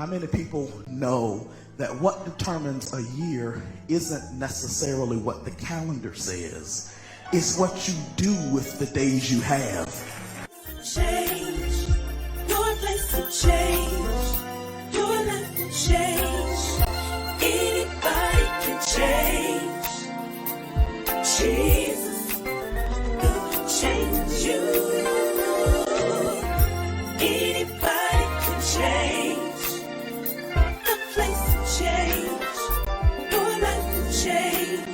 How many people know that what determines a year isn't necessarily what the calendar says? It's what you do with the days you have. Change, your place will change, your life will change, anybody can change. Jesus will change you, anybody can change, the place will change, your life will change,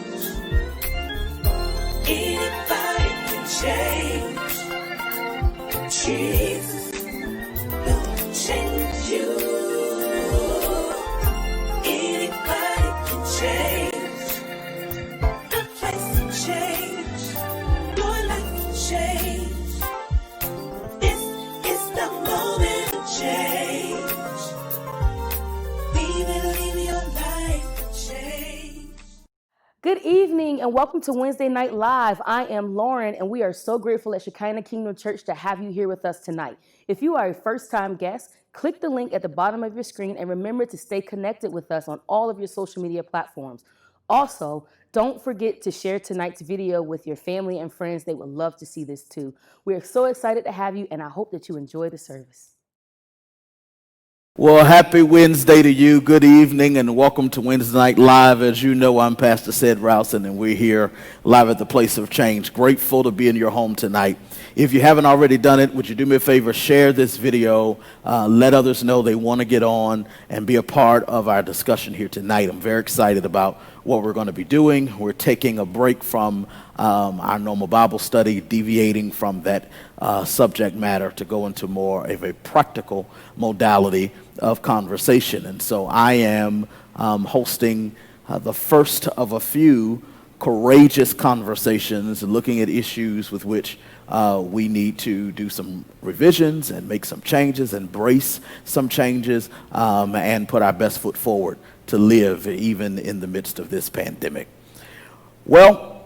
anybody can change. Jesus will change you. Anybody can change. The place will change. Your life will change. This is the moment of change. We believe your life will change. Good evening and welcome to Wednesday Night Live. I am Lauren and we are so grateful at Shekinah Kingdom Church to have you here with us tonight. If you are a first-time guest, click the link at the bottom of your screen and remember to stay connected with us on all of your social media platforms. Also, don't forget to share tonight's video with your family and friends. They would love to see this too. We are so excited to have you and I hope that you enjoy the service. Well, happy Wednesday to you. Good evening and welcome to Wednesday Night Live. As you know, I'm Pastor Cedric Rouson and we're here live at the Place of Change. Grateful to be in your home tonight. If you haven't already done it, would you do me a favor, share this video, let others know they want to get on and be a part of our discussion here tonight. I'm very excited about what we're going to be doing. We're taking a break from our normal Bible study, deviating from that subject matter to go into more of a practical modality of conversation. And so I am hosting the first of a few courageous conversations looking at issues with which we need to do some revisions and make some changes, embrace some changes, and put our best foot forward to live even in the midst of this pandemic. Well,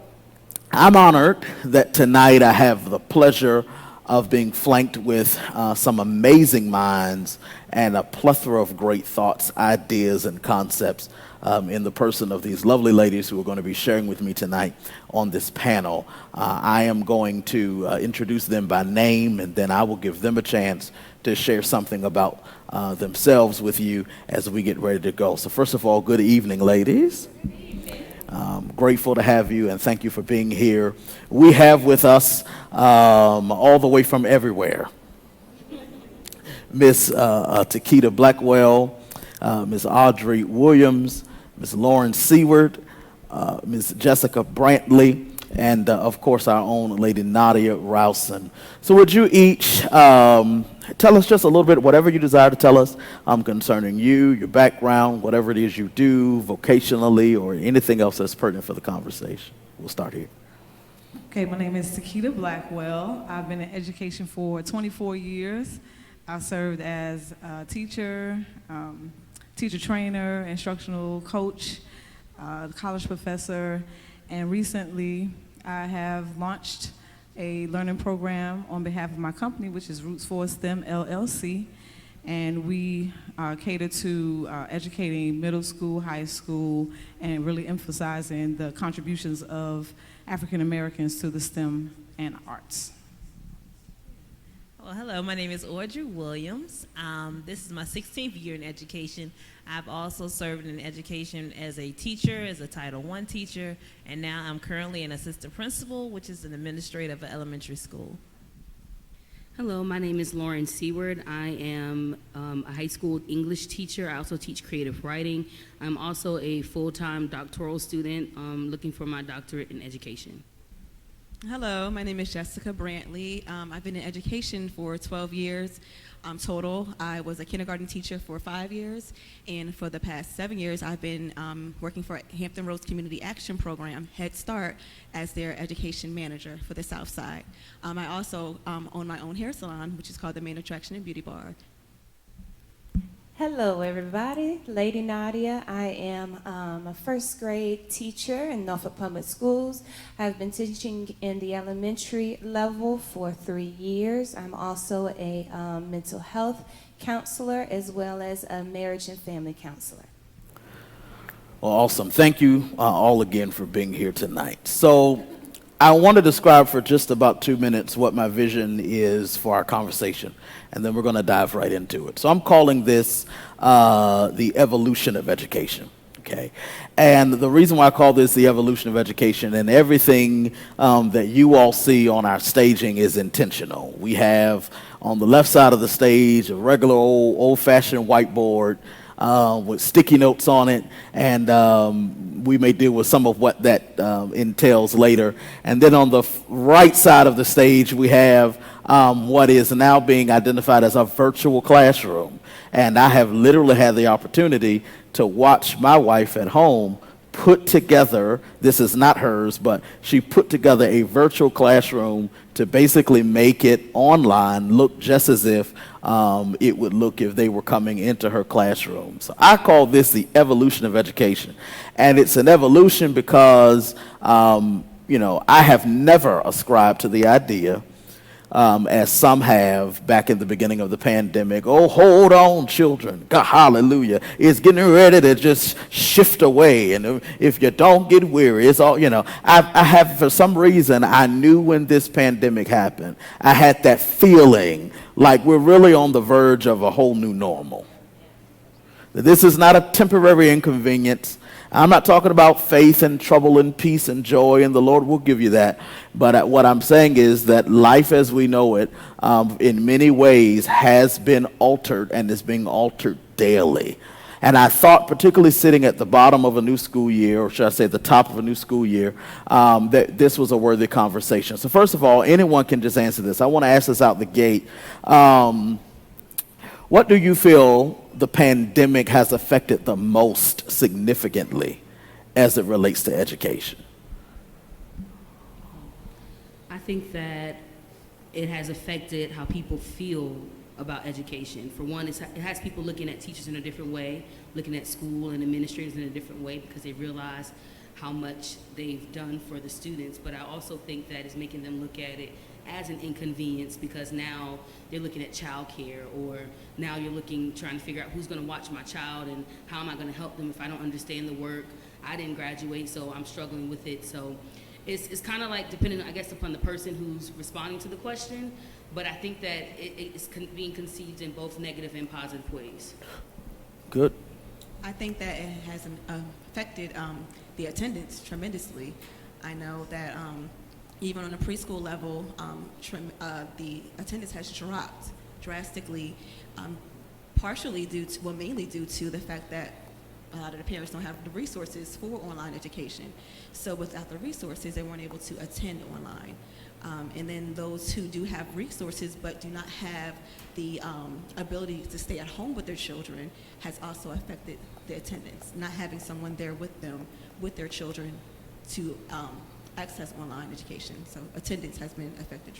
I'm honored that tonight I have the pleasure of being flanked with some amazing minds and a plethora of great thoughts, ideas, and concepts in the person of these lovely ladies who are going to be sharing with me tonight on this panel. I am going to introduce them by name, and then I will give them a chance to share something about themselves with you as we get ready to go. So first of all, good evening, ladies. Grateful to have you and thank you for being here. We have with us all the way from everywhere, Miss Takita Blackwell, Miss Audrey Williams, Miss Lauren Seward, Miss Jessica Brantley, and of course our own Lady Nadia Rouson. So would you each tell us just a little bit, whatever you desire to tell us concerning you, your background, whatever it is you do vocationally or anything else that's pertinent for the conversation. We'll start here. Okay, my name is Takita Blackwell. I've been in education for 24 years. I served as a teacher, teacher trainer, instructional coach, college professor, and recently I have launched a learning program on behalf of my company, which is Roots for STEM LLC, and we cater to educating middle school, high school, and really emphasizing the contributions of African Americans to the STEM and arts. Well, hello, my name is Audrey Williams. This is my 16th year in education. I've also served in education as a teacher, as a Title I teacher, and now I'm currently an assistant principal, which is an administrator of an elementary school. Hello, my name is Lauren Seward. I am a high school English teacher. I also teach creative writing. I'm also a full-time doctoral student looking for my doctorate in education. Hello, my name is Jessica Brantley. I've been in education for 12 years total. I was a kindergarten teacher for 5 years, and for the past 7 years, I've been working for Hampton Roads Community Action Program, Head Start, as their education manager for the South Side. I also own my own hair salon, which is called the Main Attraction and Beauty Bar. Hello, everybody. Lady Nadia. I am a first grade teacher in Norfolk Public Schools. I've been teaching in the elementary level for 3 years. I'm also a mental health counselor as well as a marriage and family counselor. Well, awesome. Thank you all again for being here tonight. So I want to describe for just about 2 minutes what my vision is for our conversation, and then we're going to dive right into it. So I'm calling this the evolution of education. Okay, and the reason why I call this the evolution of education, and everything that you all see on our staging is intentional. We have on the left side of the stage a regular old-fashioned whiteboard with sticky notes on it, and we may deal with some of what that entails later. And then on the right side of the stage, we have what is now being identified as a virtual classroom. And I have literally had the opportunity to watch my wife at home put together, this is not hers, but she put together a virtual classroom to basically make it online look just as if it would look if they were coming into her classroom. So I call this the evolution of education. And it's an evolution because, I have never ascribed to the idea, as some have back in the beginning of the pandemic. Oh, hold on, children. God, hallelujah. It's getting ready to just shift away. And if you don't get weary, it's all, I have, for some reason, I knew when this pandemic happened, I had that feeling like we're really on the verge of a whole new normal. This is not a temporary inconvenience. I'm not talking about faith and trouble and peace and joy, and the Lord will give you that. But what I'm saying is that life as we know it, in many ways, has been altered and is being altered daily. And I thought, particularly sitting at the bottom of a new school year, or should I say the top of a new school year, that this was a worthy conversation. So first of all, anyone can just answer this. I want to ask this out the gate. What do you feel the pandemic has affected the most significantly as it relates to education? I think that it has affected how people feel about education. For one, it has people looking at teachers in a different way, looking at school and administrators in a different way because they realize how much they've done for the students. But I also think that it's making them look at it as an inconvenience because now they're looking at childcare, or now you're trying to figure out who's going to watch my child and how am I going to help them if I don't understand the work. I didn't graduate, so I'm struggling with it. So it's kind of like depending, I guess, upon the person who's responding to the question, but I think that it's being conceived in both negative and positive ways. Good. I think that it has affected the attendance tremendously. I know that even on a preschool level, the attendance has dropped drastically, partially mainly due to the fact that a lot of the parents don't have the resources for online education. So without the resources, they weren't able to attend online. And then those who do have resources but do not have the ability to stay at home with their children has also affected the attendance, not having someone there with them, with their children to access online education. So attendance has been affected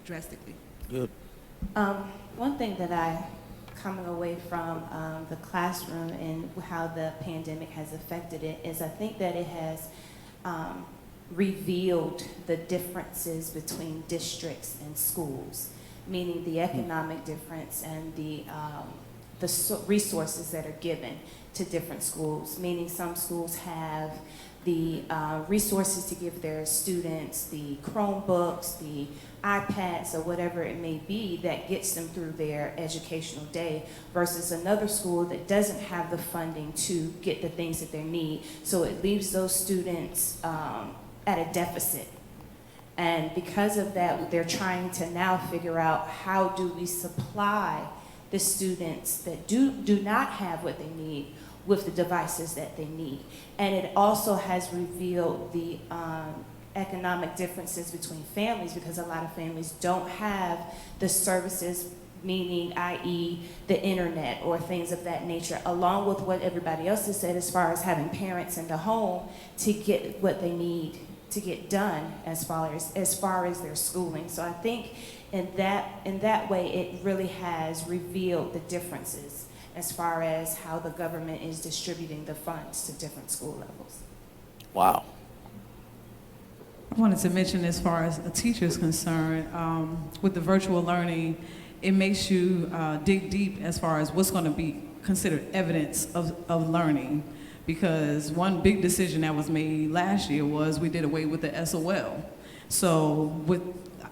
drastically. Good. One thing that I, coming away from the classroom and how the pandemic has affected it, is I think that it has revealed the differences between districts and schools, meaning the economic difference and the resources that are given to different schools, meaning some schools have the resources to give their students the Chromebooks, the iPads, or whatever it may be that gets them through their educational day, versus another school that doesn't have the funding to get the things that they need. So it leaves those students at a deficit. And because of that, they're trying to now figure out how do we supply the students that do not have what they need with the devices that they need. And it also has revealed the economic differences between families, because a lot of families don't have the services, meaning i.e. the internet or things of that nature, along with what everybody else has said as far as having parents in the home to get what they need to get done as far as their schooling. So I think in that way it really has revealed the differences as far as how the government is distributing the funds to different school levels. Wow. I wanted to mention, as far as a teacher is concerned, with the virtual learning, it makes you dig deep as far as what's going to be considered evidence of learning. Because one big decision that was made last year was we did away with the SOL. So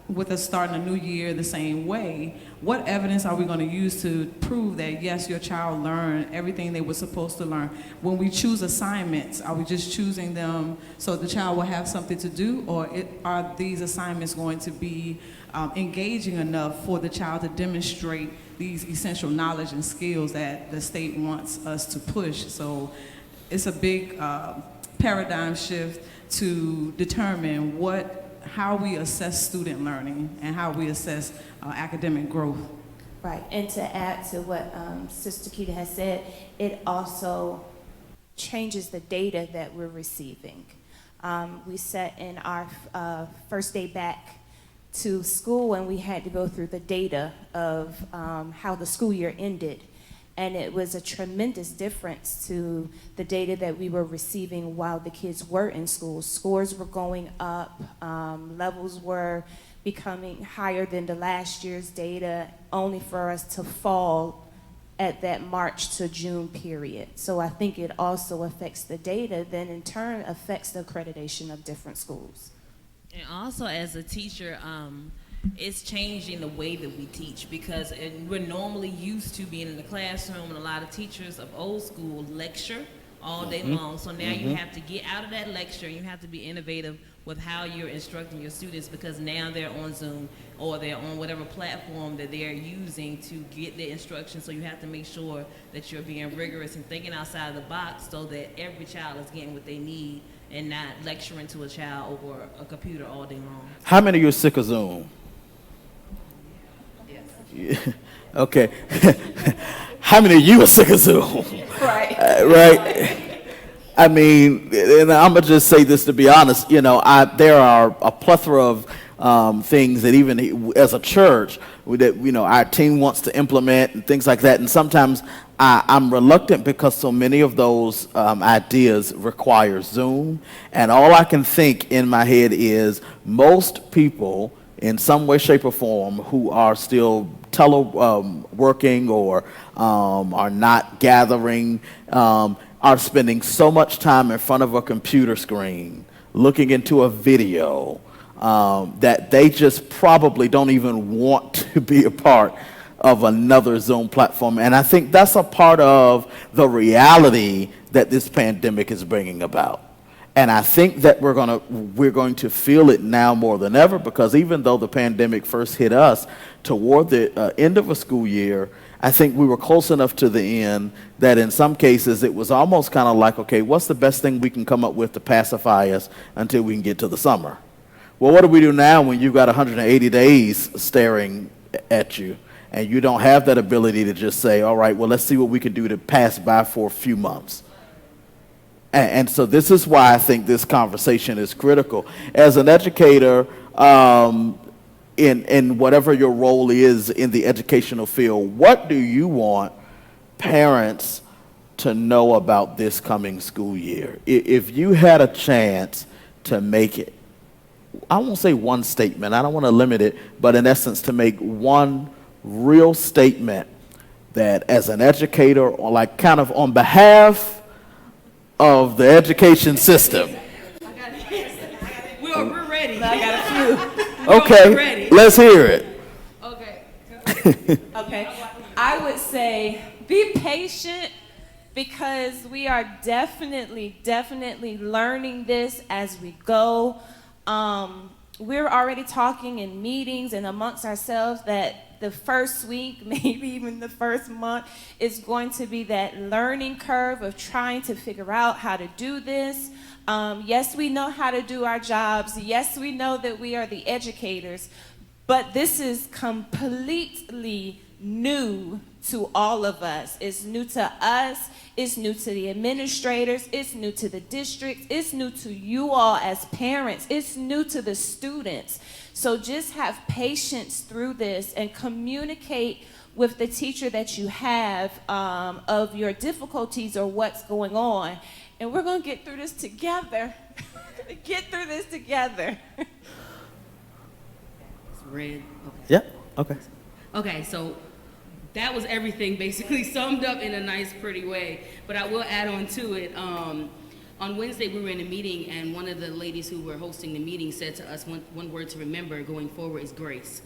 with us starting a new year the same way, what evidence are we going to use to prove that, yes, your child learned everything they were supposed to learn? When we choose assignments, are we just choosing them so the child will have something to do, or are these assignments going to be engaging enough for the child to demonstrate these essential knowledge and skills that the state wants us to push? So it's a big paradigm shift to determine how we assess student learning and how we assess academic growth. Right, and to add to what Sister Keita has said, it also changes the data that we're receiving. We sat in our first day back to school and we had to go through the data of how the school year ended. And it was a tremendous difference to the data that we were receiving while the kids were in school. Scores were going up, levels were becoming higher than the last year's data, only for us to fall at that March to June period. So I think it also affects the data, then in turn affects the accreditation of different schools. And also, as a teacher, it's changing the way that we teach, because we're normally used to being in the classroom, and a lot of teachers of old school lecture all day long. So now you have to get out of that lecture and you have to be innovative with how you're instructing your students, because now they're on Zoom or they're on whatever platform that they're using to get their instruction. So you have to make sure that you're being rigorous and thinking outside of the box so that every child is getting what they need and not lecturing to a child over a computer all day long. How many of you are sick of Zoom? Yeah. Okay. How many of you are sick of Zoom? Right. Right. I mean, and I'm gonna just say this to be honest. You know, there are a plethora of things that even as a church that our team wants to implement and things like that. And sometimes I'm reluctant because so many of those ideas require Zoom. And all I can think in my head is most people, in some way, shape, or form, who are still working or are not gathering, are spending so much time in front of a computer screen looking into a video that they just probably don't even want to be a part of another Zoom platform. And I think that's a part of the reality that this pandemic is bringing about. And I think that we're going to feel it now more than ever, because even though the pandemic first hit us toward the end of a school year, I think we were close enough to the end that in some cases it was almost kind of like, okay, what's the best thing we can come up with to pacify us until we can get to the summer? Well, what do we do now when you've got 180 days staring at you and you don't have that ability to just say, all right, well, let's see what we can do to pass by for a few months? And so this is why I think this conversation is critical. As an educator, in whatever your role is in the educational field, what do you want parents to know about this coming school year? If you had a chance to make it, I won't say one statement, I don't want to limit it, but in essence to make one real statement that as an educator, or like kind of on behalf of the education system. We're ready. I got a few. Okay, let's hear it. Okay. I would say be patient, because we are definitely learning this as we go. We're already talking in meetings and amongst ourselves that the first week, maybe even the first month, is going to be that learning curve of trying to figure out how to do this. Yes, we know how to do our jobs. Yes, we know that we are the educators, But this is completely new to all of us. It's new to us, it's new to the administrators, it's new to the districts, it's new to you all as parents, it's new to the students. So just have patience through this and communicate with the teacher that you have of your difficulties or what's going on. And we're gonna get through this together. Get through this together. It's red. Okay. Yeah, okay. Okay, so that was everything basically summed up in a nice, pretty way. But I will add on to it. On Wednesday, we were in a meeting, and one of the ladies who were hosting the meeting said to us, one word to remember going forward is grace.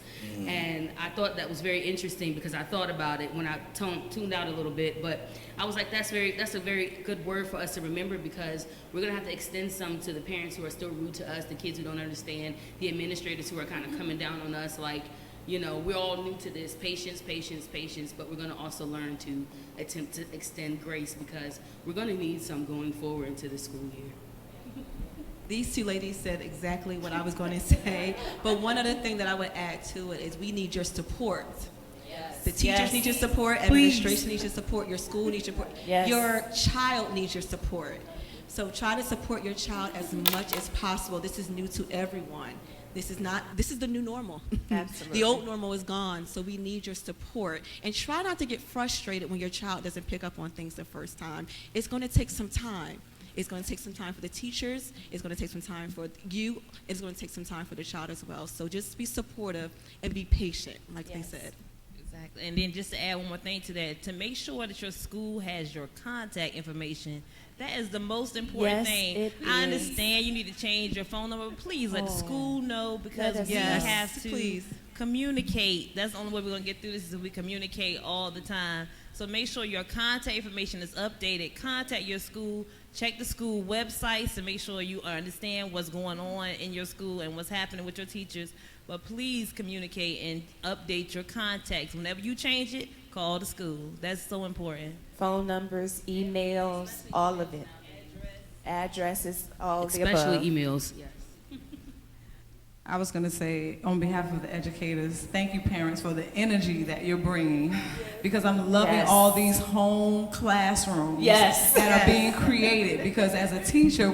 And I thought that was very interesting because I thought about it when I tuned out a little bit. But I was like, that's a very good word for us to remember, because we're going to have to extend some to the parents who are still rude to us, the kids who don't understand, the administrators who are kind of coming down on us like, you know, we're all new to this. Patience, patience, patience. But we're going to also learn to attempt to extend grace, because we're going to need some going forward into the school year. These two ladies said exactly what I was going to say. But one other thing that I would add to it is we need your support. Yes. The teachers need your support. Administration needs your support. Your school needs your support. Yes. Your child needs your support. So try to support your child as much as possible. This is new to everyone. This is the new normal. Absolutely. The old normal is gone, so we need your support. And try not to get frustrated when your child doesn't pick up on things the first time. It's going to take some time. It's going to take some time for the teachers. It's going to take some time for you. It's going to take some time for the child as well. So just be supportive and be patient, like they said. Exactly. And then just to add one more thing to that, to make sure that your school has your contact information. That is the most important thing. I understand you need to change your phone number, but please let the school know, because we have to communicate. That's the only way we're going to get through this, is if we communicate all the time. So make sure your contact information is updated. Contact your school. Check the school websites to make sure you understand what's going on in your school and what's happening with your teachers. But please communicate and update your contacts. Whenever you change it, call the school. That's so important. Phone numbers, emails, all of it. Addresses, all the above. Especially emails. Yes. I was going to say, on behalf of the educators, thank you, parents, for the energy that you're bringing, because I'm loving all these home classrooms that are being created. Because as a teacher,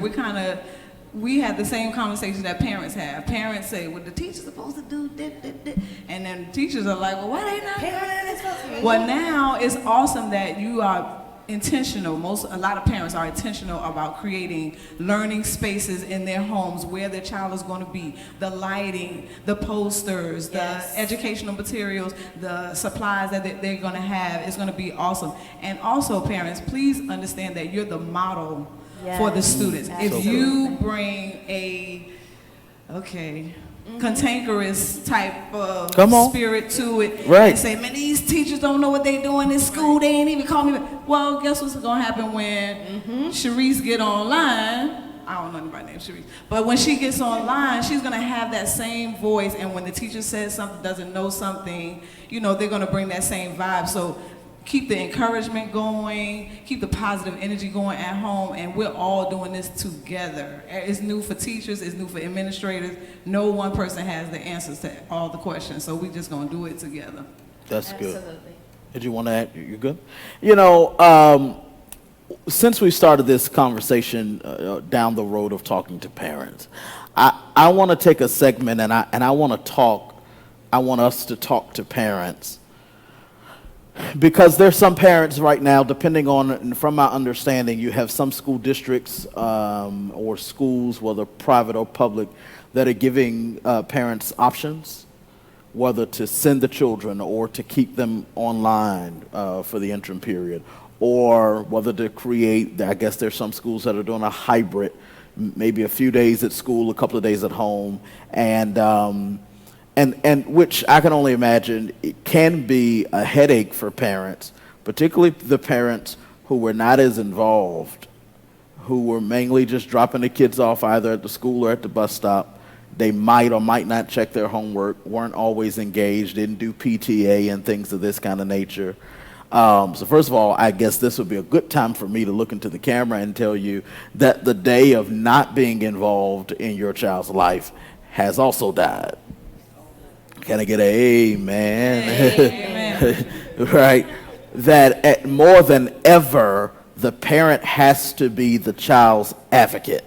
we have the same conversation that parents have. Parents say, well, the teacher's supposed to do this. And then teachers are like, well, why they not doing this? Well, now it's awesome that you are intentional. A lot of parents are intentional about creating learning spaces in their homes where their child is going to be. The lighting, the posters, the educational materials, the supplies that they're going to have is going to be awesome. And also, parents, please understand that you're the model for the students. If you bring a cantankerous type of spirit to it, and say, man, these teachers don't know what they're doing in school, they ain't even call me back. Well, guess what's gonna happen when Sharice get online? I don't know anybody named Sharice, but when she gets online, she's gonna have that same voice, and when the teacher says something, doesn't know something, you know, they're gonna bring that same vibe. So keep the encouragement going, keep the positive energy going at home, and we're all doing this together. It's new for teachers, it's new for administrators. No one person has the answers to all the questions, so we're just gonna do it together. That's good. Did you want to add? You good? You know, since we started this conversation down the road of talking to parents, I want to take a segment and I want us to talk to parents. Because there's some parents right now, depending on, and from my understanding, you have some school districts or schools, whether private or public, that are giving parents options, whether to send the children or to keep them online for the interim period, or whether to create, I guess there's some schools that are doing a hybrid, maybe a few days at school, a couple of days at home, and which I can only imagine it can be a headache for parents, particularly the parents who were not as involved, who were mainly just dropping the kids off either at the school or at the bus stop. They might or might not check their homework, weren't always engaged, didn't do PTA and things of this kind of nature. So first of all, I guess this would be a good time for me to look into the camera and tell you that the day of not being involved in your child's life has also died. Can I get an amen? Amen. Right? That more than ever, the parent has to be the child's advocate.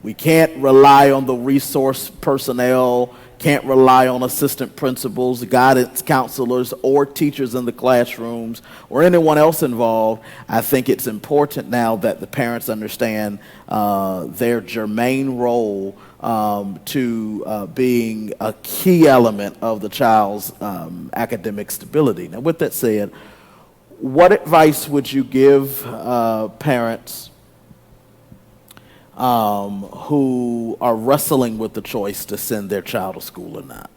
We can't rely on the resource personnel, can't rely on assistant principals, guidance counselors, or teachers in the classrooms, or anyone else involved. I think it's important now that the parents understand their germane role to being a key element of the child's academic stability. Now, with that said, what advice would you give parents who are wrestling with the choice to send their child to school or not?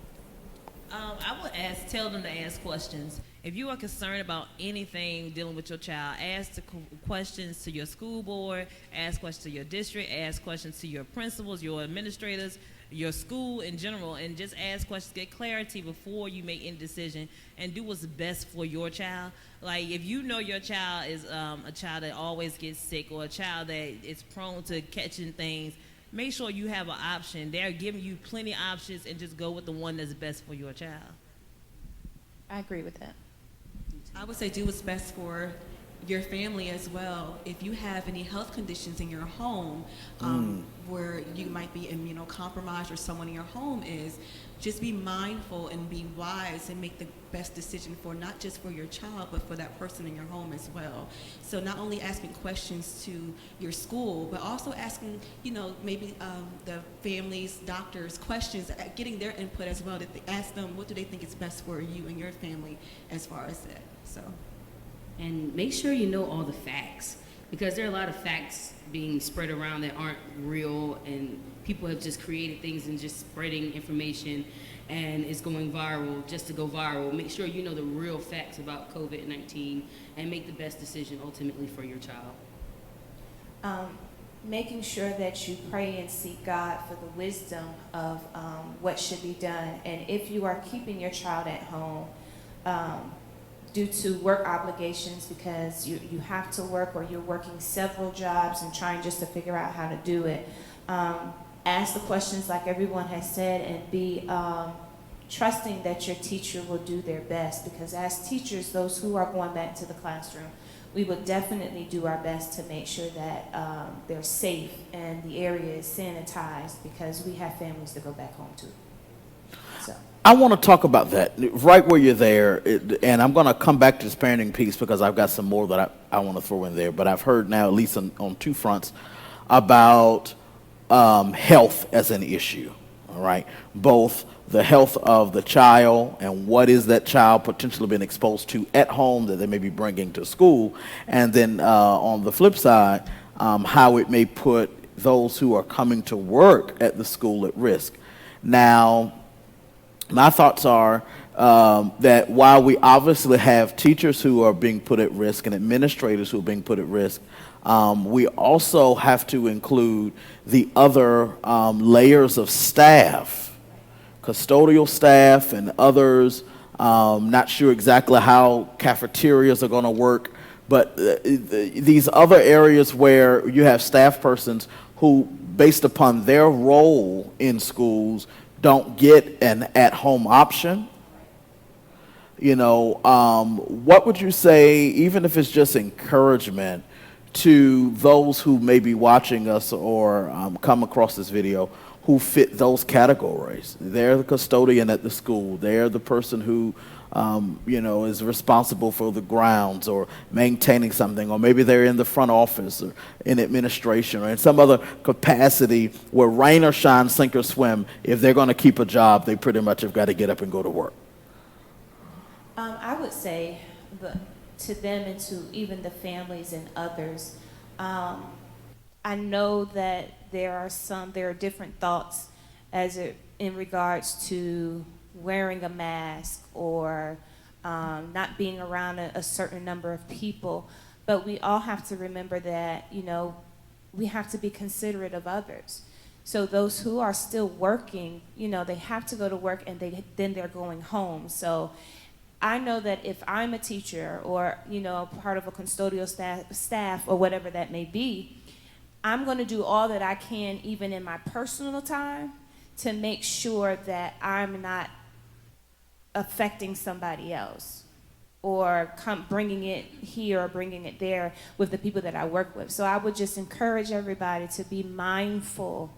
I would tell them to ask questions. If you are concerned about anything dealing with your child, ask the questions to your school board, ask questions to your district, ask questions to your principals, your administrators, your school in general, and just ask questions, get clarity before you make any decision, and do what's best for your child. Like, if you know your child is a child that always gets sick, or a child that is prone to catching things, make sure you have an option. They're giving you plenty of options, and just go with the one that's best for your child. I agree with that. I would say do what's best for your family as well. If you have any health conditions in your home where you might be immunocompromised, or someone in your home is, just be mindful and be wise and make the best decision for not just for your child, but for that person in your home as well. So not only asking questions to your school, but also asking, maybe the family's doctors questions, getting their input as well. To ask them, what do they think is best for you and your family as far as that. So. And make sure you know all the facts, because there are a lot of facts being spread around that aren't real, and people have just created things and just spreading information, and it's going viral just to go viral. Make sure you know the real facts about COVID-19 and make the best decision ultimately for your child. Making sure that you pray and seek God for the wisdom of what should be done. And if you are keeping your child at home, due to work obligations, because you have to work, or you're working several jobs and trying just to figure out how to do it, ask the questions like everyone has said, and be trusting that your teacher will do their best, because as teachers, those who are going back to the classroom, we will definitely do our best to make sure that they're safe and the area is sanitized, because we have families to go back home to. So. I want to talk about that right where you're there, and I'm going to come back to this parenting piece because I've got some more that I want to throw in there. But I've heard now, at least on two fronts, about health as an issue, all right? Both the health of the child and what is that child potentially been exposed to at home that they may be bringing to school, and then on the flip side, how it may put those who are coming to work at the school at risk. Now, my thoughts are that while we obviously have teachers who are being put at risk and administrators who are being put at risk, we also have to include the other layers of staff, custodial staff and others. Not sure exactly how cafeterias are going to work, but these other areas where you have staff persons who, based upon their role in schools, don't get an at-home option. What would you say, even if it's just encouragement, to those who may be watching us or come across this video who fit those categories? They're the custodian at the school. They're the person who is responsible for the grounds or maintaining something, or maybe they're in the front office or in administration or in some other capacity where rain or shine, sink or swim, if they're going to keep a job, they pretty much have got to get up and go to work. I would say to them and to even the families and others, I know that there are different thoughts in regards to wearing a mask or not being around a certain number of people. But we all have to remember that, we have to be considerate of others. So those who are still working, they have to go to work, and then they're going home. So I know that if I'm a teacher or, part of a custodial staff or whatever that may be, I'm going to do all that I can, even in my personal time, to make sure that I'm not affecting somebody else or bringing it here or bringing it there with the people that I work with. So I would just encourage everybody to be mindful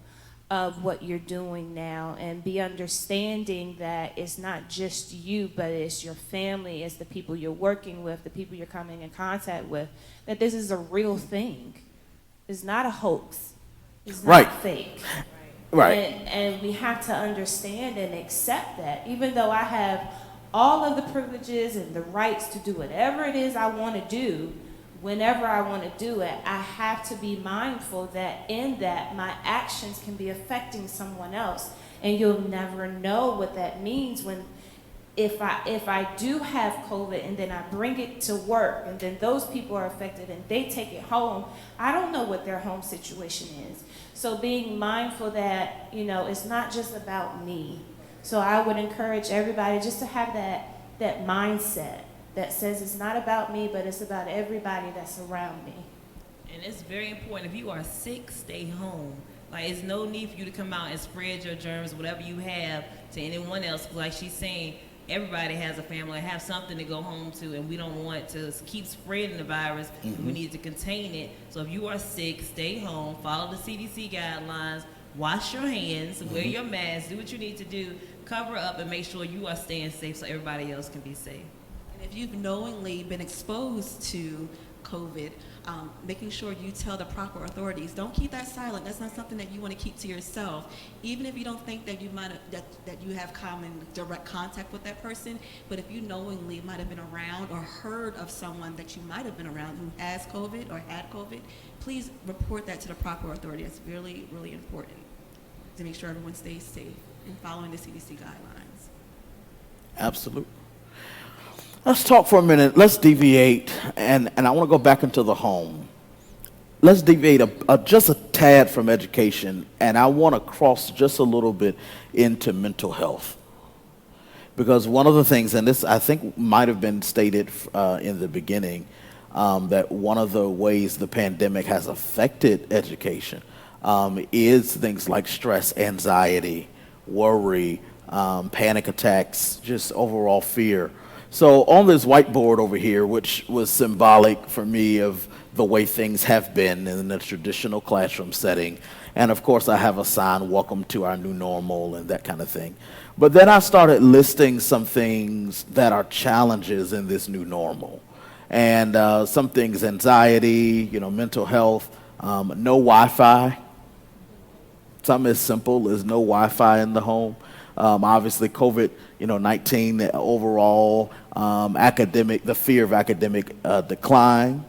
of what you're doing now and be understanding that it's not just you, but it's your family, it's the people you're working with, the people you're coming in contact with, that this is a real thing. It's not a hoax. It's not fake. Right. And we have to understand and accept that. Even though I have all of the privileges and the rights to do whatever it is I want to do, whenever I want to do it, I have to be mindful that in that my actions can be affecting someone else. And you'll never know what that means when if I do have COVID and then I bring it to work and then those people are affected and they take it home, I don't know what their home situation is. So being mindful that, you know, it's not just about me. So I would encourage everybody just to have that mindset that says it's not about me, but it's about everybody that's around me. And it's very important, if you are sick, stay home. Like, it's no need for you to come out and spread your germs, whatever you have, to anyone else. Like she's saying, everybody has a family, have something to go home to, and we don't want to keep spreading the virus. Mm-hmm. We need to contain it. So if you are sick, stay home, follow the CDC guidelines, wash your hands, wear your mask, do what you need to do, cover up, and make sure you are staying safe so everybody else can be safe. And if you've knowingly been exposed to COVID, making sure you tell the proper authorities. Don't keep that silent. That's not something that you want to keep to yourself. Even if you don't think that you might have, that you have common direct contact with that person, but if you knowingly might have been around or heard of someone that you might have been around who has COVID or had COVID, please report that to the proper authority. That's really, really important to make sure everyone stays safe and following the CDC guidelines. Absolutely. Let's talk for a minute. Let's deviate, and I want to go back into the home. Let's deviate just a tad from education, and I want to cross just a little bit into mental health. Because one of the things, and this I think might have been stated in the beginning, that one of the ways the pandemic has affected education is things like stress, anxiety, worry, panic attacks, just overall fear. So on this whiteboard over here, which was symbolic for me of the way things have been in the traditional classroom setting, and of course I have a sign, welcome to our new normal and that kind of thing. But then I started listing some things that are challenges in this new normal. And some things, anxiety, mental health, no Wi-Fi. Something as simple as no Wi-Fi in the home. Obviously COVID-19 overall, the fear of academic decline.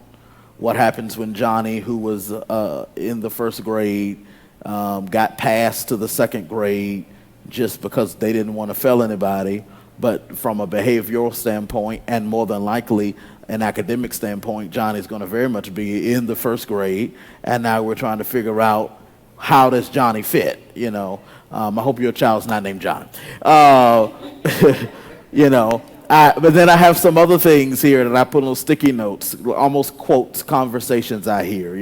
What happens when Johnny, who was in the first grade, got passed to the second grade just because they didn't want to fail anybody, but from a behavioral standpoint and more than likely an academic standpoint, Johnny's going to very much be in the first grade, and now we're trying to figure out how does Johnny fit, I hope your child's not named John. But then I have some other things here that I put on sticky notes, almost quotes, conversations I hear,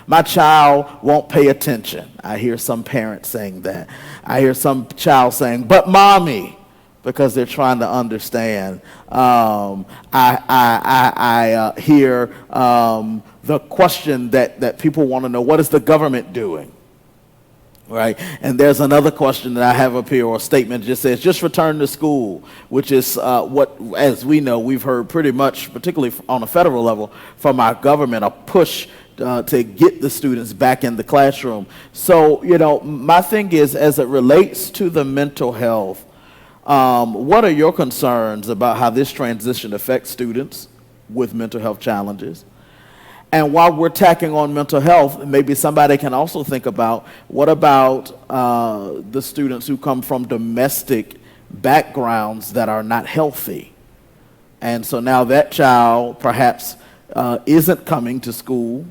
My child won't pay attention. I hear some parents saying that. I hear some child saying, but mommy, because they're trying to understand. I hear the question that people want to know, what is the government doing? Right, and there's another question that I have up here, or a statement that just says, just return to school, which is what, as we know, we've heard pretty much, particularly on a federal level, from our government, a push to get the students back in the classroom. So, my thing is, as it relates to the mental health, what are your concerns about how this transition affects students with mental health challenges? And while we're tacking on mental health, maybe somebody can also think about, what about the students who come from domestic backgrounds that are not healthy? And so now that child perhaps isn't coming to school,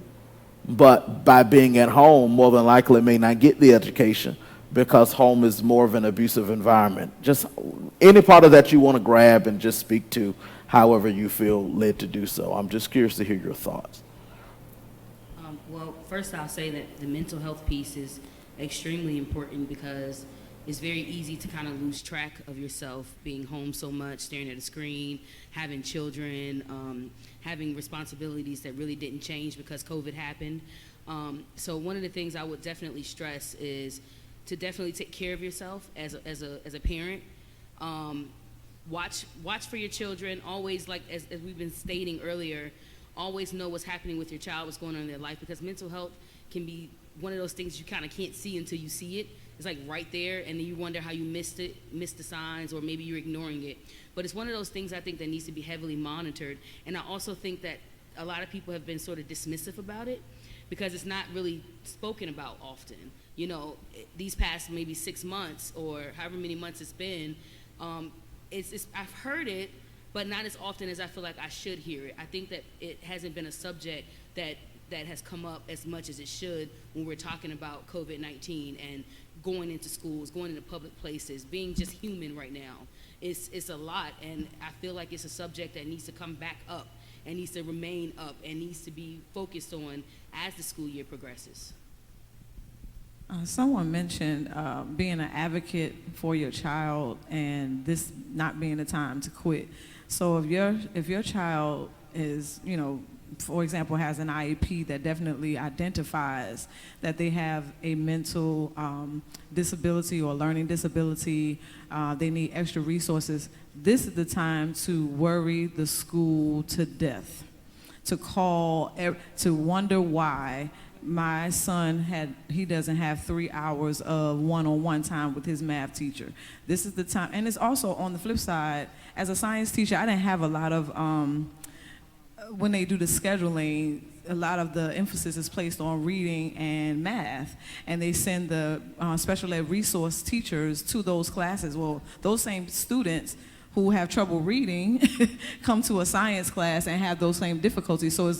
but by being at home, more than likely may not get the education because home is more of an abusive environment. Just any part of that you want to grab and just speak to however you feel led to do so. I'm just curious to hear your thoughts. Well, first I'll say that the mental health piece is extremely important because, it's very easy to kind of lose track of yourself, being home so much, staring at a screen, having children, having responsibilities that really didn't change because COVID happened. So one of the things I would definitely stress is to definitely take care of yourself as a parent. Watch for your children. Always, like as we've been stating earlier, always know what's happening with your child, what's going on in their life, because mental health can be one of those things you kind of can't see until you see it. It's like right there, and then you wonder how you missed the signs, or maybe you're ignoring it. But it's one of those things I think that needs to be heavily monitored. And I also think that a lot of people have been sort of dismissive about it because it's not really spoken about often. You know, these past maybe 6 months or however many months it's been, I've heard it, but not as often as I feel like I should hear it. I think that it hasn't been a subject that has come up as much as it should when we're talking about COVID-19 and going into schools, going into public places, being just human right now. It's a lot, and I feel like it's a subject that needs to come back up and needs to remain up and needs to be focused on as the school year progresses. Someone mentioned being an advocate for your child and this not being the time to quit. So if your child is, you know, for example, has an IEP that definitely identifies that they have a mental disability or learning disability, they need extra resources, this is the time to worry the school to death, to call, to wonder why my son doesn't have 3 hours of one-on-one time with his math teacher. This is the time, and it's also on the flip side, as a science teacher, I didn't have a lot of, when they do the scheduling, a lot of the emphasis is placed on reading and math, and they send the special ed resource teachers to those classes. Well, those same students who have trouble reading come to a science class and have those same difficulties. So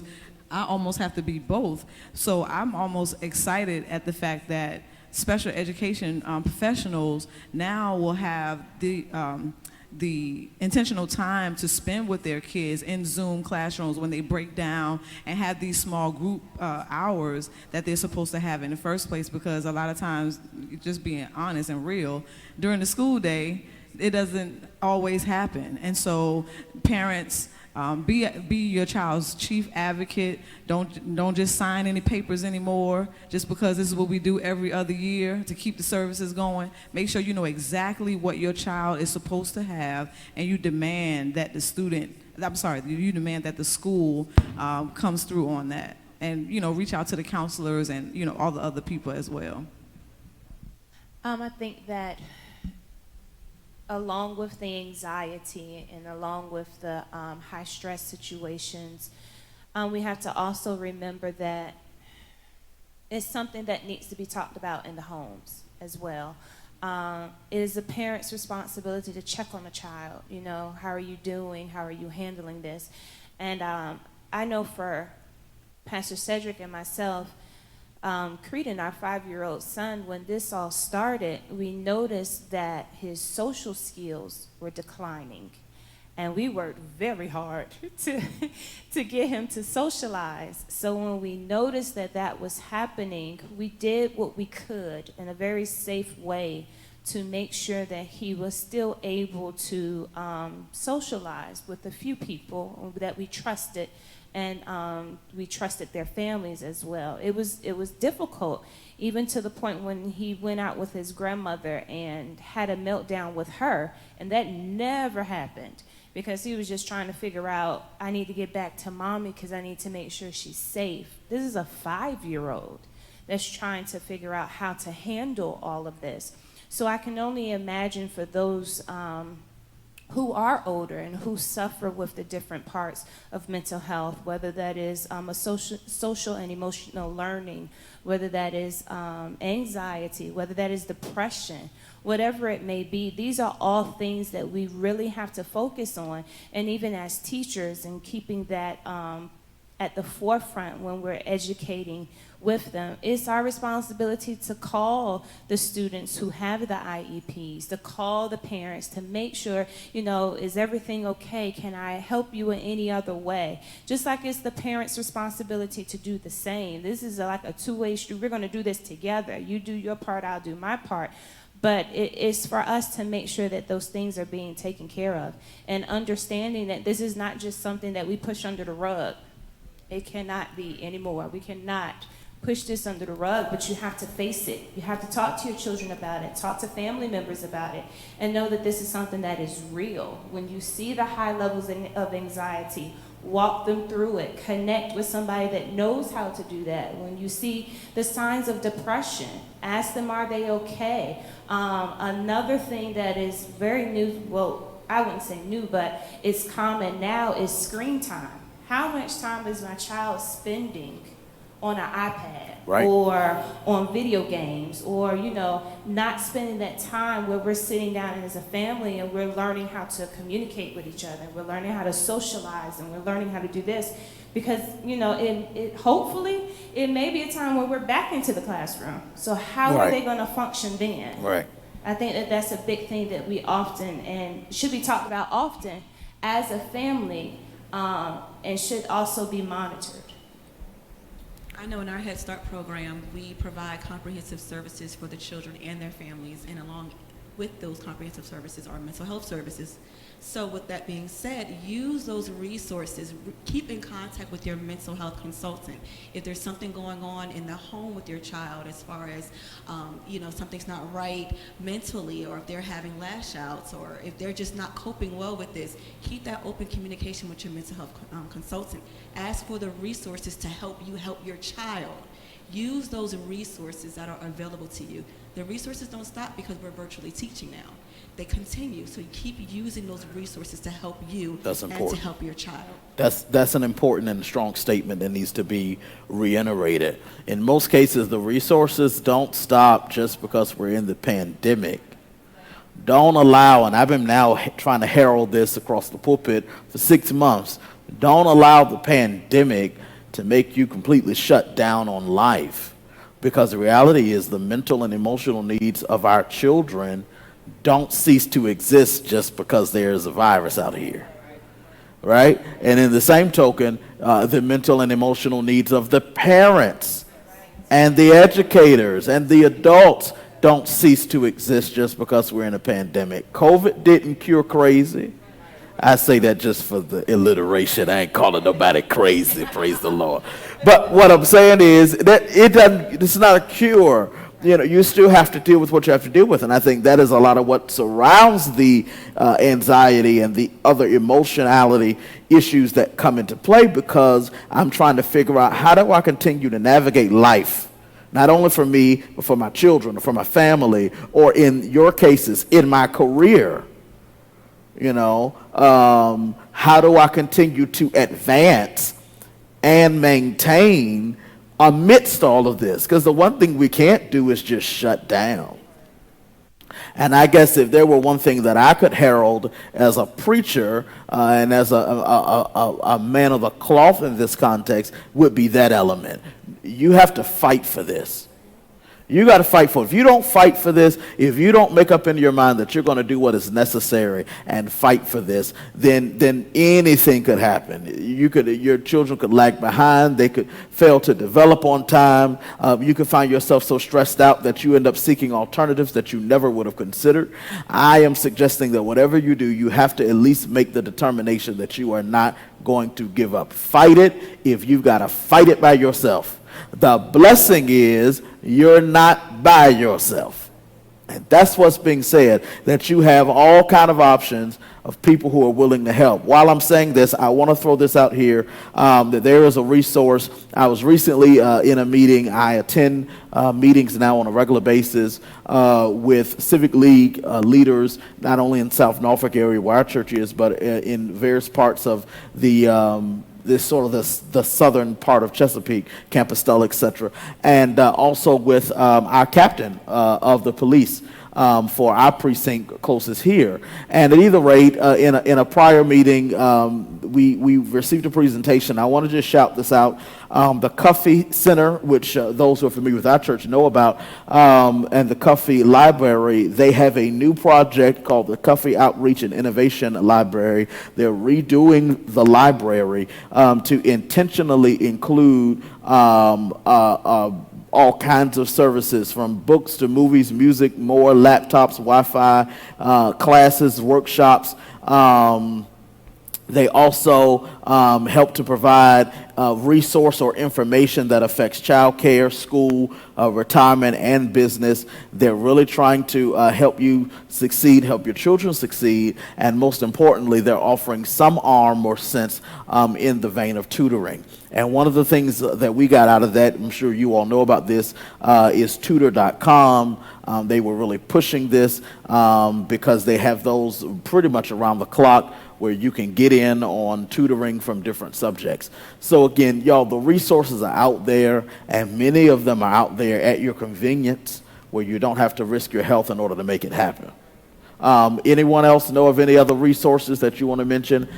I almost have to be both. So I'm almost excited at the fact that special education professionals now will have the intentional time to spend with their kids in Zoom classrooms when they break down and have these small group hours that they're supposed to have in the first place, because a lot of times, just being honest and real, during the school day, it doesn't always happen. And so parents, be your child's chief advocate. Don't just sign any papers anymore just because this is what we do every other year to keep the services going. Make sure you know exactly what your child is supposed to have, and you demand that you demand that the school comes through on that. And, you know, reach out to the counselors and, you know, all the other people as well. I think that along with the anxiety and along with the high stress situations, we have to also remember that it's something that needs to be talked about in the homes as well. It is a parent's responsibility to check on a child. You know, how are you doing? How are you handling this? And I know for Pastor Cedric and myself, Creedon, our 5-year-old son, when this all started, we noticed that his social skills were declining. And we worked very hard to get him to socialize. So when we noticed that that was happening, we did what we could in a very safe way to make sure that he was still able to socialize with a few people that we trusted. And we trusted their families as well. It was difficult, even to the point when he went out with his grandmother and had a meltdown with her, and that never happened because he was just trying to figure out, I need to get back to mommy because I need to make sure she's safe. This is a 5-year-old that's trying to figure out how to handle all of this. So I can only imagine for those who are older and who suffer with the different parts of mental health, whether that is a social and emotional learning, whether that is anxiety, whether that is depression, whatever it may be. These are all things that we really have to focus on. And even as teachers, and keeping that at the forefront when we're educating with them, it's our responsibility to call the students who have the IEPs, to call the parents, to make sure, you know, is everything okay? Can I help you in any other way? Just like it's the parents' responsibility to do the same. This is like a two-way street. We're going to do this together. You do your part, I'll do my part. But it's for us to make sure that those things are being taken care of, and understanding that this is not just something that we push under the rug. It cannot be anymore. We cannot push this under the rug, but you have to face it. You have to talk to your children about it, talk to family members about it, and know that this is something that is real. When you see the high levels of anxiety, walk them through it. Connect with somebody that knows how to do that. When you see the signs of depression, ask them, are they okay? Another thing that is very new, well, I wouldn't say new, but it's common now, is screen time. How much time is my child spending on an iPad, right, or on video games, or, you know, not spending that time where we're sitting down as a family and we're learning how to communicate with each other, we're learning how to socialize, and we're learning how to do this, because, you know, hopefully it may be a time where we're back into the classroom. So how right, are they going to function then? Right. I think that that's a big thing that we often, and should be talked about often as a family, and should also be monitored. I know in our Head Start program, we provide comprehensive services for the children and their families, and along with those comprehensive services are mental health services. So with that being said, use those resources. Keep in contact with your mental health consultant. If there's something going on in the home with your child, as far as you know, something's not right mentally, or if they're having lash outs, or if they're just not coping well with this, keep that open communication with your mental health consultant. Ask for the resources to help you help your child. Use those resources that are available to you. The resources don't stop because we're virtually teaching now. They continue, so you keep using those resources to help you and to help your child. That's an important and strong statement that needs to be reiterated. In most cases, the resources don't stop just because we're in the pandemic. Don't allow, and I've been now trying to herald this across the pulpit for 6 months, don't allow the pandemic to make you completely shut down on life, because the reality is the mental and emotional needs of our children don't cease to exist just because there's a virus out here, right? And in the same token, the mental and emotional needs of the parents and the educators and the adults don't cease to exist just because we're in a pandemic. COVID didn't cure crazy. I say that just for the alliteration. I ain't calling nobody crazy, praise the Lord. But what I'm saying is that it's not a cure. You know, you still have to deal with what you have to deal with. And I think that is a lot of what surrounds the anxiety and the other emotionality issues that come into play, because I'm trying to figure out, how do I continue to navigate life? Not only for me, but for my children, or for my family, or in your cases, in my career. You know, how do I continue to advance and maintain amidst all of this? Because the one thing we can't do is just shut down. And I guess if there were one thing that I could herald as a preacher and as a man of the cloth in this context, would be that element. You have to fight for this. You got to fight for it. If you don't fight for this, if you don't make up in your mind that you're going to do what is necessary and fight for this, then anything could happen. Your children could lag behind. They could fail to develop on time. You could find yourself so stressed out that you end up seeking alternatives that you never would have considered. I am suggesting that whatever you do, you have to at least make the determination that you are not going to give up. Fight it if you've got to fight it by yourself. The blessing is you're not by yourself. And that's what's being said, that you have all kind of options of people who are willing to help. While I'm saying this, I want to throw this out here, that there is a resource. I was recently in a meeting. I attend meetings now on a regular basis with Civic League leaders, not only in South Norfolk area where our church is, but in various parts of the the southern part of Chesapeake, Campostella, etc., and also with our captain of the police for our precinct closest here. And at either rate, in a prior meeting, we received a presentation. I want to just shout this out. The Cuffey Center, which those who are familiar with our church know about, and the Cuffey Library, they have a new project called the Cuffey Outreach and Innovation Library. They're redoing the library to intentionally include all kinds of services, from books to movies, music, more, laptops, Wi-Fi, classes, workshops. They also help to provide resource or information that affects child care, school, retirement, and business. They're really trying to help you succeed, help your children succeed, and most importantly, they're offering some arm or sense in the vein of tutoring. And one of the things that we got out of that, I'm sure you all know about this, is tutor.com. They were really pushing this because they have those pretty much around the clock where you can get in on tutoring from different subjects. So again, y'all, the resources are out there, and many of them are out there at your convenience where you don't have to risk your health in order to make it happen. Anyone else know of any other resources that you want to mention?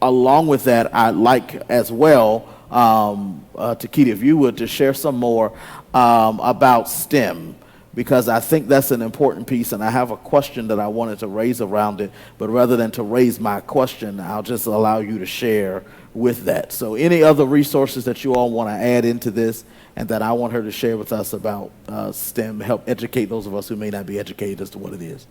Along with that, I'd like as well, Takita, if you would, to share some more about STEM, because I think that's an important piece, and I have a question that I wanted to raise around it, but rather than to raise my question, I'll just allow you to share with that. So any other resources that you all want to add into this and that I want her to share with us about STEM, help educate those of us who may not be educated as to what it is?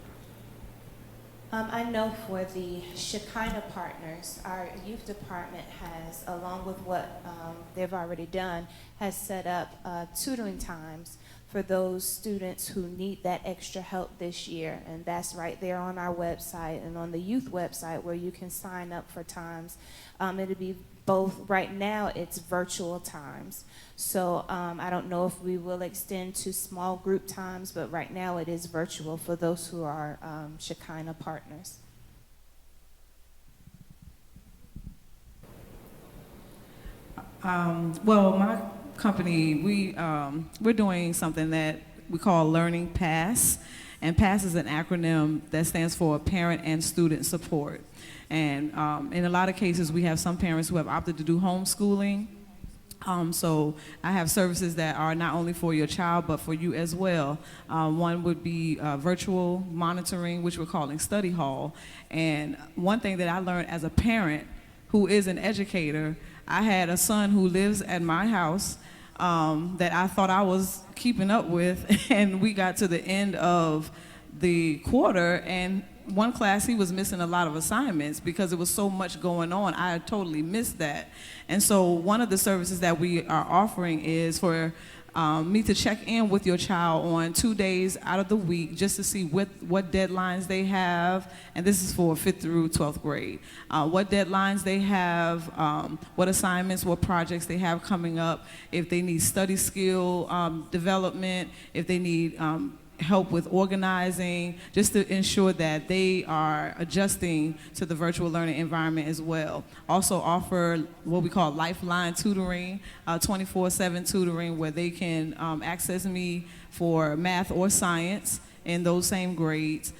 I know for the Shekinah Partners, our youth department has, along with what they've already done, has set up tutoring times for those students who need that extra help this year. And that's right there on our website and on the youth website where you can sign up for times. It'll be both, right now it's virtual times. So I don't know if we will extend to small group times, but right now it is virtual for those who are Shekinah partners. Well, my company, we're doing something that we call Learning Pass, and PASS is an acronym that stands for Parent and Student Support. And in a lot of cases, we have some parents who have opted to do homeschooling. So I have services that are not only for your child, but for you as well. One would be virtual monitoring, which we're calling study hall. And one thing that I learned as a parent who is an educator, I had a son who lives at my house that I thought I was keeping up with, and we got to the end of the quarter, and one class he was missing a lot of assignments because there was so much going on. I had totally missed that. And so one of the services that we are offering is for me to check in with your child on 2 days out of the week just to see what deadlines they have, and this is for 5th through 12th grade, what deadlines they have, what assignments, what projects they have coming up, if they need study skill development, if they need help with organizing, just to ensure that they are adjusting to the virtual learning environment as well. Also offer what we call lifeline tutoring, 24/7 tutoring, where they can access me for math or science in those same grades.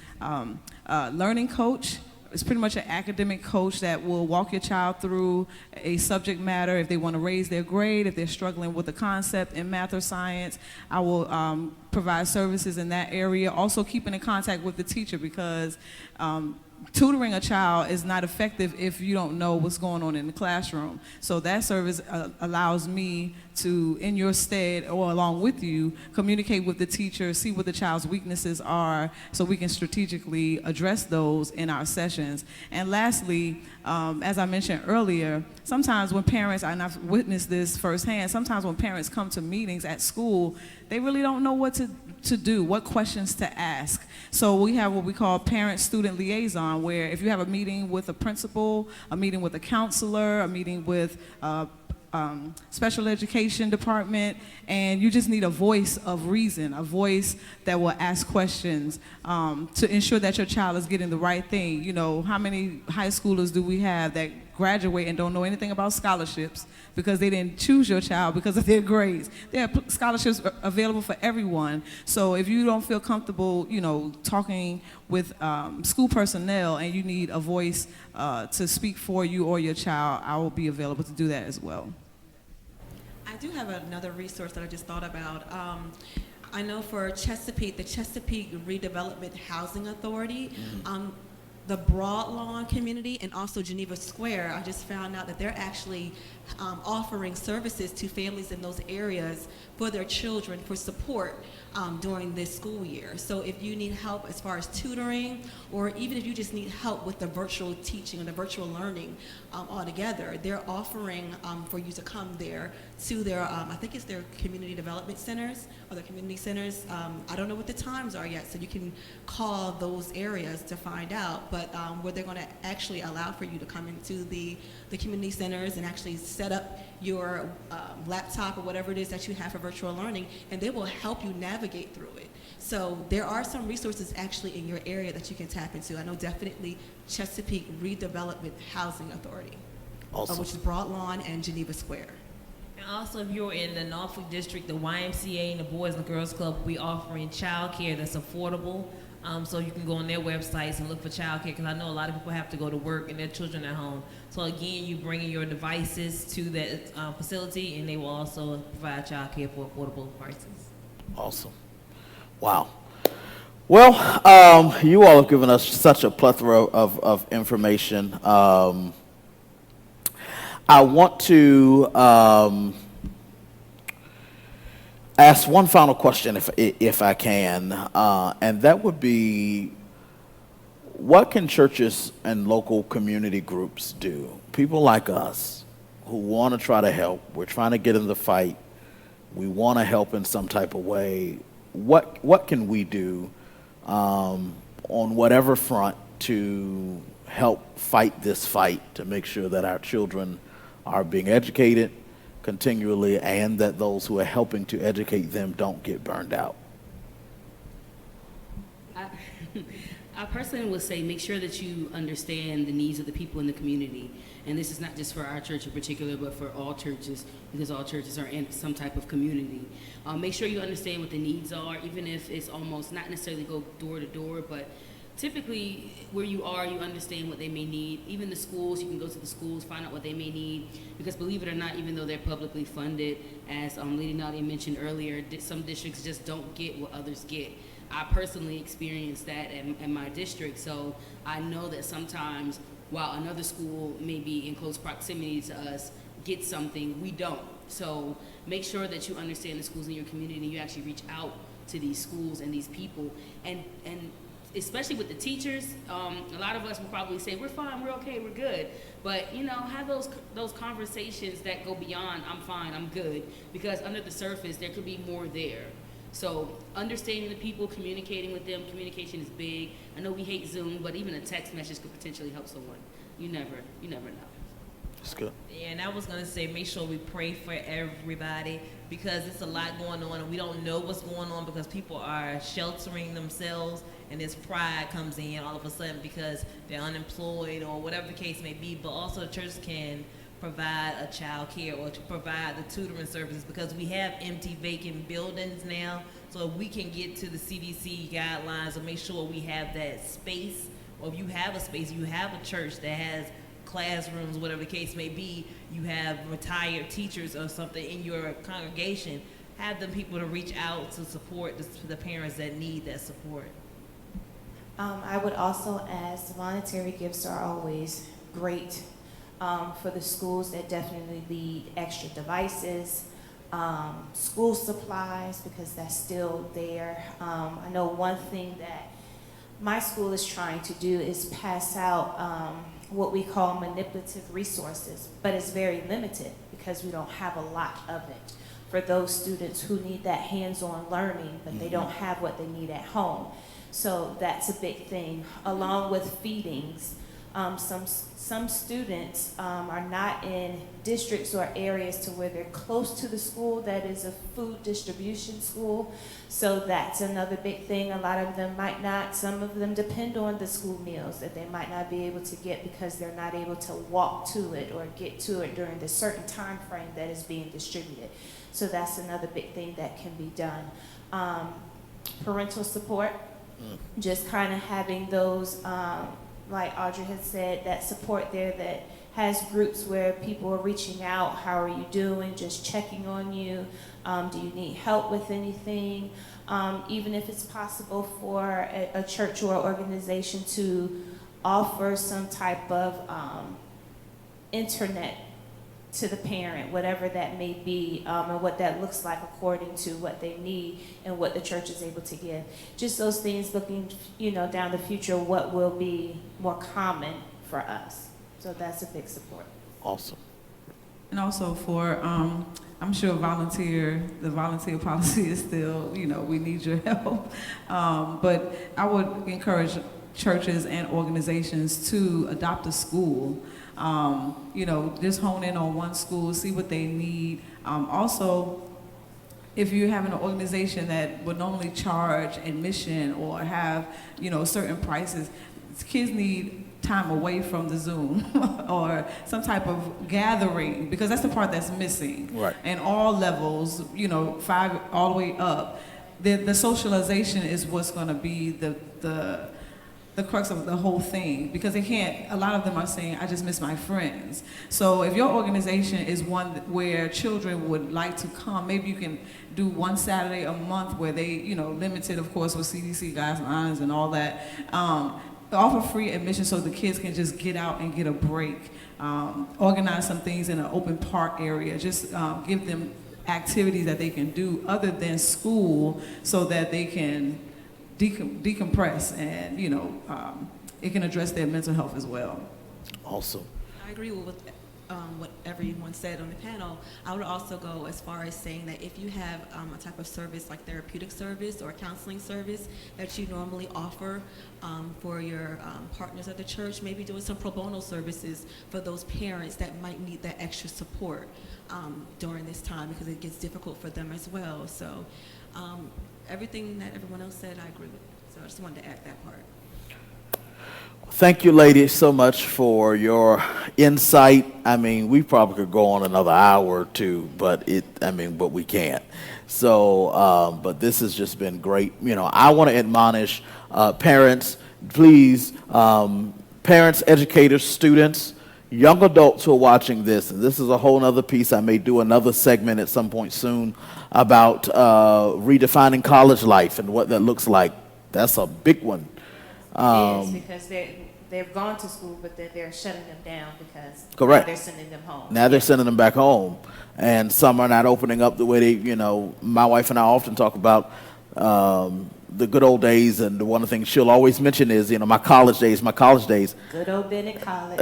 Learning coach is pretty much an academic coach that will walk your child through a subject matter. If they want to raise their grade, if they're struggling with a concept in math or science, I will provide services in that area. Also keeping in contact with the teacher, because tutoring a child is not effective if you don't know what's going on in the classroom. So that service allows me to, in your stead or along with you, communicate with the teacher, see what the child's weaknesses are, so we can strategically address those in our sessions. And lastly, as I mentioned earlier, sometimes when parents, and I've witnessed this firsthand, sometimes when parents come to meetings at school, they really don't know what to do, what questions to ask. So we have what we call parent-student liaison, where if you have a meeting with a principal, a meeting with a counselor, a meeting with special education department, and you just need a voice of reason, a voice that will ask questions to ensure that your child is getting the right thing. You know, how many high schoolers do we have that graduate and don't know anything about scholarships because they didn't choose your child because of their grades? There are scholarships available for everyone. So if you don't feel comfortable, you know, talking with school personnel and you need a voice to speak for you or your child, I will be available to do that as well. I do have another resource that I just thought about. I know for Chesapeake, the Chesapeake Redevelopment Housing Authority, the Broadlawn community and also Geneva Square, I just found out that they're actually offering services to families in those areas for their children for support during this school year. So if you need help as far as tutoring, or even if you just need help with the virtual teaching or the virtual learning altogether, they're offering for you to come there to their, I think it's their community development centers or the community centers. I don't know what the times are yet, so you can call those areas to find out, but where they're going to actually allow for you to come into the community centers and actually set up your laptop or whatever it is that you have for virtual learning, and they will help you navigate through it. So there are some resources actually in your area that you can tap into. I know definitely Chesapeake Redevelopment Housing Authority, Awesome. which is Broadlawn and Geneva Square. And also, if you're in the Norfolk District, the YMCA and the Boys and Girls Club, we offering childcare that's affordable. So you can go on their websites and look for childcare, because I know a lot of people have to go to work and their children at home. So again, you bring your devices to that facility, and they will also provide childcare for affordable prices. Awesome. Wow. Well, you all have given us such a plethora of information. I want to ask one final question, if I can, and that would be, what can churches and local community groups do? People like us who want to try to help. We're trying to get in the fight. We want to help in some type of way. What can we do on whatever front to help fight this fight, to make sure that our children are being educated continually, and that those who are helping to educate them don't get burned out? I personally would say make sure that you understand the needs of the people in the community. And this is not just for our church in particular, but for all churches, because all churches are in some type of community. Make sure you understand what the needs are, even if it's almost not necessarily go door to door, but typically where you are, you understand what they may need. Even the schools, you can go to the schools, find out what they may need, because believe it or not, even though they're publicly funded, as Lady Nadia mentioned earlier, some districts just don't get what others get. I personally experienced that in my district, so I know that sometimes while another school may be in close proximity to us gets something, we don't. So make sure that you understand the schools in your community and you actually reach out to these schools and these people. And especially with the teachers, a lot of us will probably say, we're fine, we're okay, we're good. But, have those conversations that go beyond, I'm fine, I'm good, because under the surface, there could be more there. So understanding the people, communicating with them, communication is big. I know we hate Zoom, but even a text message could potentially help someone. You never know. That's good. Yeah, and I was going to say, make sure we pray for everybody, because it's a lot going on, and we don't know what's going on because people are sheltering themselves, and this pride comes in all of a sudden because they're unemployed or whatever the case may be. But also the church can provide a child care or to provide the tutoring services, because we have empty vacant buildings now. So if we can get to the CDC guidelines and make sure we have that space, or if you have a space, you have a church that has classrooms, whatever the case may be, you have retired teachers or something in your congregation, have them people to reach out to support the parents that need that support. I would also ask, monetary gifts are always great for the schools that definitely need extra devices, school supplies, because that's still there. I know one thing that my school is trying to do is pass out what we call manipulative resources, but it's very limited because we don't have a lot of it for those students who need that hands-on learning, but they don't have what they need at home. So that's a big thing, along with feedings. Some students are not in districts or areas to where they're close to the school that is a food distribution school. So that's another big thing. A lot of them might not, some of them depend on the school meals that they might not be able to get because they're not able to walk to it or get to it during the certain time frame that is being distributed. So that's another big thing that can be done. Parental support, just kind of having those, like Audrey had said, that support there that has groups where people are reaching out. How are you doing? Just checking on you. Do you need help with anything? Even if it's possible for a church or organization to offer some type of internet to the parent, whatever that may be, and what that looks like according to what they need and what the church is able to give. Just those things looking, down the future, what will be more common for us. So that's a big support. Awesome. And also for, I'm sure the volunteer policy is still, we need your help. But I would encourage churches and organizations to adopt a school. Just hone in on one school, see what they need. Also, if you're having an organization that would normally charge admission or have, certain prices, kids need time away from the Zoom or some type of gathering, because that's the part that's missing. Right. And all levels, 5 all the way up. The socialization is what's going to be the crux of the whole thing, because a lot of them are saying, I just miss my friends. So if your organization is one where children would like to come, maybe you can do one Saturday a month where they, limited, of course, with CDC guidelines and all that, offer free admission so the kids can just get out and get a break. Organize some things in an open park area. Just give them activities that they can do other than school so that they can decompress and, it can address their mental health as well. Awesome. I agree with what everyone said on the panel. I would also go as far as saying that if you have a type of service like therapeutic service or counseling service that you normally offer for your partners at the church, maybe doing some pro bono services for those parents that might need that extra support during this time, because it gets difficult for them as well. So everything that everyone else said, I agree with. So I just wanted to add that part. Thank you, ladies, so much for your insight. I mean, we probably could go on another hour or two, but we can't. So, but this has just been great. I want to admonish parents, please, parents, educators, students, young adults who are watching this, and this is a whole other piece. I may do another segment at some point soon about redefining college life and what that looks like. That's a big one. It is, because they've gone to school, but they're shutting them down because Correct. Now they're sending them home. Now they're sending them back home, and some are not opening up the way they, my wife and I often talk about the good old days, and one of the things she'll always mention is, my college days. Good old been in college.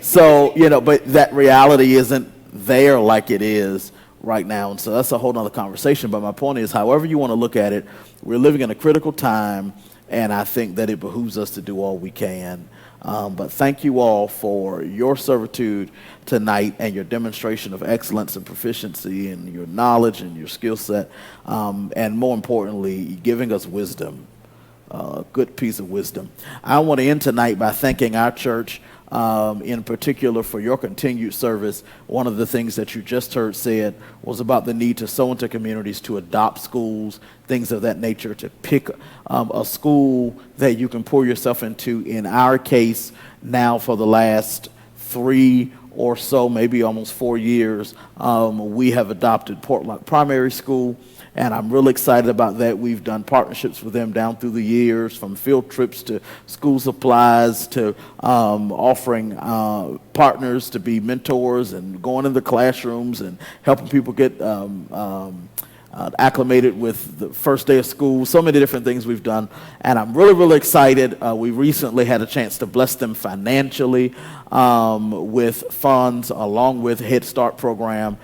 So, but that reality isn't there like it is right now, and so that's a whole nother conversation. But my point is, however you want to look at it, we're living in a critical time, and I think that it behooves us to do all we can. But thank you all for your servitude tonight and your demonstration of excellence and proficiency and your knowledge and your skill set, and more importantly, giving us wisdom, a good piece of wisdom. I want to end tonight by thanking our church in particular for your continued service. One of the things that you just heard said was about the need to sow into communities, to adopt schools, things of that nature, to pick a school that you can pour yourself into. In our case, now for the last 3 or so, maybe almost 4 years, we have adopted Portlock Primary School, and I'm really excited about that. We've done partnerships with them down through the years, from field trips to school supplies to offering partners to be mentors and going in the classrooms and helping people get acclimated with the first day of school. So many different things we've done, and I'm really, really excited. We recently had a chance to bless them financially with funds, along with Head Start program,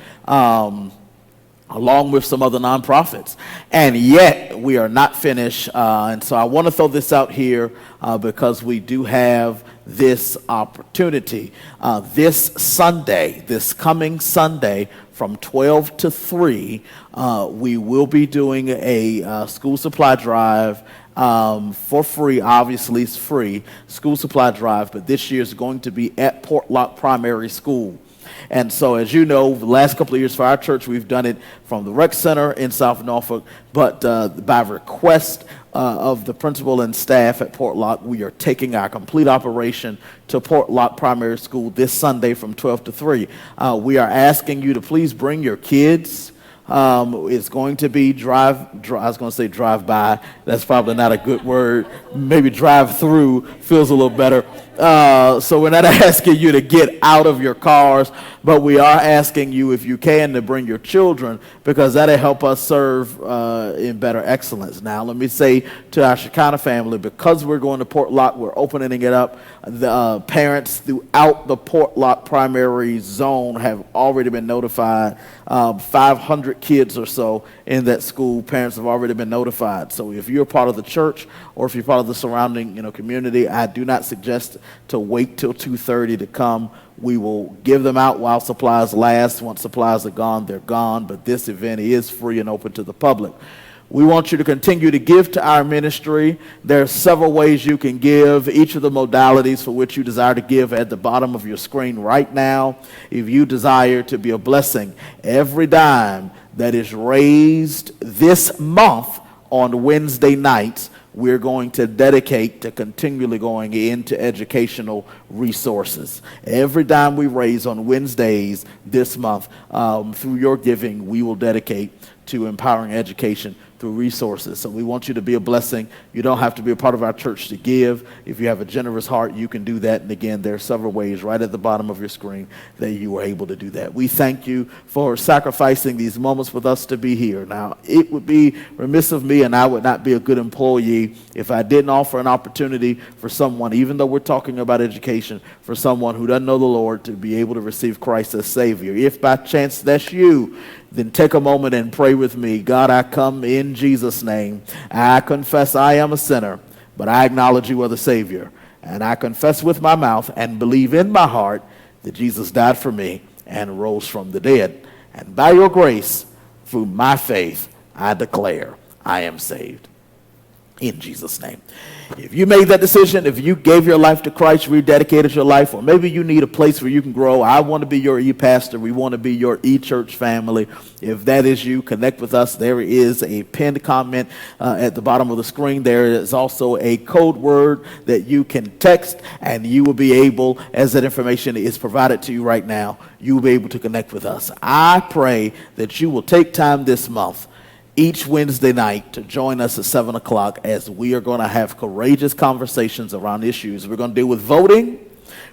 along with some other nonprofits. And yet we are not finished. And so I want to throw this out here because we do have this opportunity. This coming Sunday from 12 to 3, we will be doing a school supply drive for free. Obviously, it's free, school supply drive, but this year is going to be at Portlock Primary School. And so, as you know, the last couple of years for our church, we've done it from the rec center in South Norfolk, but by request of the principal and staff at Portlock, we are taking our complete operation to Portlock Primary School this Sunday from 12 to 3. We are asking you to please bring your kids. It's going to be I was going to say drive by. That's probably not a good word. Maybe drive through feels a little better. So we're not asking you to get out of your cars, but we are asking you, if you can, to bring your children, because that'll help us serve in better excellence. Now, let me say to our Shekinah family, because we're going to Port Lock, we're opening it up. The parents throughout the Port Lock primary zone have already been notified. 500 kids or so in that school, parents have already been notified. So if you're part of the church or if you're part of the surrounding community, I do not suggest to wait till 2:30 to come. We will give them out while supplies last. Once supplies are gone, they're gone. But this event is free and open to the public. We want you to continue to give to our ministry. There are several ways you can give. Each of the modalities for which you desire to give at the bottom of your screen right now. If you desire to be a blessing, every dime that is raised this month on Wednesday nights, we're going to dedicate to continually going into educational resources. Every dime we raise on Wednesdays this month, through your giving, we will dedicate to empowering education through resources. So we want you to be a blessing. You don't have to be a part of our church to give. If you have a generous heart, you can do that. And again, there are several ways right at the bottom of your screen that you were able to do that. We thank you for sacrificing these moments with us to be here. Now, it would be remiss of me, and I would not be a good employee if I didn't offer an opportunity for someone, even though we're talking about education, for someone who doesn't know the Lord to be able to receive Christ as Savior. If by chance that's you, then take a moment and pray with me. God, I come in Jesus' name. I confess I am a sinner, but I acknowledge you are the Savior. And I confess with my mouth and believe in my heart that Jesus died for me and rose from the dead. And by your grace, through my faith, I declare I am saved. In Jesus' name. If you made that decision, if you gave your life to Christ, rededicated your life, or maybe you need a place where you can grow, I want to be your e-pastor. We want to be your e-church family. If that is you, connect with us. There is a pinned comment at the bottom of the screen. There is also a code word that you can text, and you will be able, as that information is provided to you right now, you will be able to connect with us. I pray that you will take time this month each Wednesday night to join us at 7 o'clock as we are going to have courageous conversations around issues. We're going to deal with voting.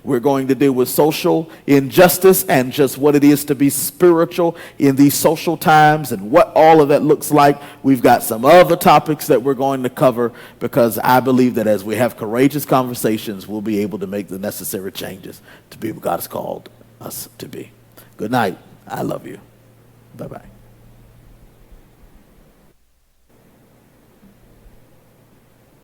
We're going to deal with social injustice and just what it is to be spiritual in these social times and what all of that looks like. We've got some other topics that we're going to cover because I believe that as we have courageous conversations, we'll be able to make the necessary changes to be what God has called us to be. Good night. I love you. Bye-bye.